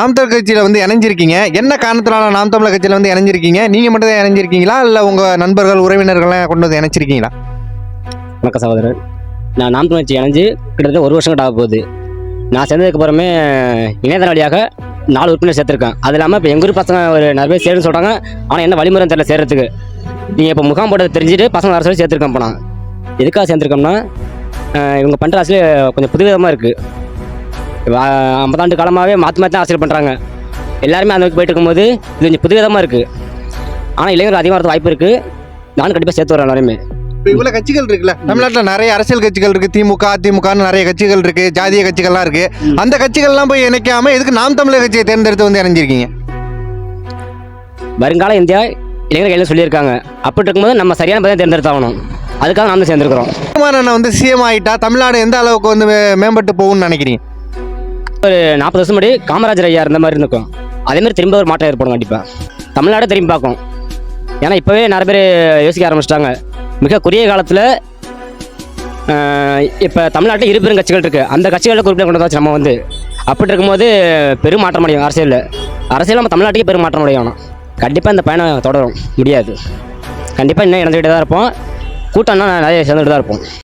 நாம் தமிழர் கட்சியில் வந்து இணைஞ்சிருக்கீங்க. என்ன காரணத்தினால நாம் தமிழர் கட்சியில் வந்து இணைஞ்சிருக்கீங்க? நீங்கள் மட்டும் தான் இணைஞ்சிருக்கீங்களா, இல்லை உங்கள் நண்பர்கள் உறவினர்கள்லாம் கொண்டு வந்து இணைச்சிருக்கீங்களா? வணக்கம் சகோதரர். நான் நாம் தமிழர் கட்சி இணைஞ்சு கிட்டத்தட்ட 1 வருஷம் கிட்ட ஆக போகுது. நான் சேர்ந்ததுக்கு அப்புறமே இணையதள வழியாக 4 உறுப்பினர் சேர்த்துருக்கேன். அது இல்லாமல் இப்போ எங்கள் ஊர் பசங்க ஒரு நிறைய பேர் சேருன்னு சொல்கிறாங்க. ஆனால் என்ன வழிமுறை தெரியல சேர்றதுக்கு. நீங்கள் இப்போ முகாம் போட்டதை தெரிஞ்சுட்டு பசங்க வர சொல்லி சேர்த்துருக்கேன். இப்போ நான் எதுக்காக சேர்ந்துருக்கோம்னா, இவங்க பண்ணுற அரசியல் கொஞ்சம் புதுவிதமாக இருக்குது. 50 ஆண்டு காலமாகவே மாற்றி மாற்றி அரசியல் பண்ணுறாங்க. எல்லாருமே அந்த போயிட்டு இருக்கும்போது இது கொஞ்சம் புதுவிதமாக இருக்குது. ஆனால் இளைஞர்கள் அதிகமாக வரது வாய்ப்பு இருக்குது. நானும் கண்டிப்பாக சேர்த்து வரேன் எல்லாருமே. இப்போ இவ்வளோ கட்சிகள் இருக்குல்ல, தமிழ்நாட்டில் நிறைய அரசியல் கட்சிகள் இருக்குது. திமுக, அதிமுகன்னு நிறைய கட்சிகள் இருக்குது, ஜாதிய கட்சிகள்லாம் இருக்குது. அந்த கட்சிகள்லாம் போய் இணைக்காமல் எதுக்கு நாம் தமிழர் கட்சியை தேர்ந்தெடுத்து வந்து இணைஞ்சிருக்கீங்க? வருங்கால இந்தியா இளைஞர்கள் எல்லாம் சொல்லியிருக்காங்க. அப்படி இருக்கும்போது நம்ம சரியான பதிலை தேர்ந்தெடுத்தாகணும். அதுக்காக நாம் தான் சேர்ந்துருக்கிறோம். சீமான் வந்து சிஎம் ஆகிட்டா தமிழ்நாடு எந்த அளவுக்கு வந்து மேம்பட்டு போகும்னு நினைக்கிறீங்க? ஒரு 40 வருஷம் முன்னாடி காமராஜர் ஐயா இருந்த மாதிரி இருக்கும். அதேமாதிரி திரும்ப ஒரு மாற்றம் ஏற்படும். கண்டிப்பாக தமிழ்நாடு திரும்பி பார்க்கும். ஏன்னா இப்போவே நிறைய பேர் யோசிக்க ஆரம்பிச்சிட்டாங்க. மிக குறுகிய காலத்தில் இப்போ தமிழ்நாட்டில் 2 பெரும் கட்சிகள் இருக்குது. அந்த கட்சிகளில் குறிப்பிட்ட கொண்டு வந்தாச்சு நம்ம வந்து. அப்படி இருக்கும்போது பெரும் மாற்றம் அடையும் அரசியல் நம்ம தமிழ்நாட்டுக்கே பெரும் மாற்றம் அடையும். கண்டிப்பாக இந்த பயணம் தொடரும் முடியாது. கண்டிப்பாக இன்னும் இணைஞ்சிக்கிட்டே தான் இருப்போம். கூட்டம்னா நிறைய சேர்ந்துட்டு தான் இருப்போம்.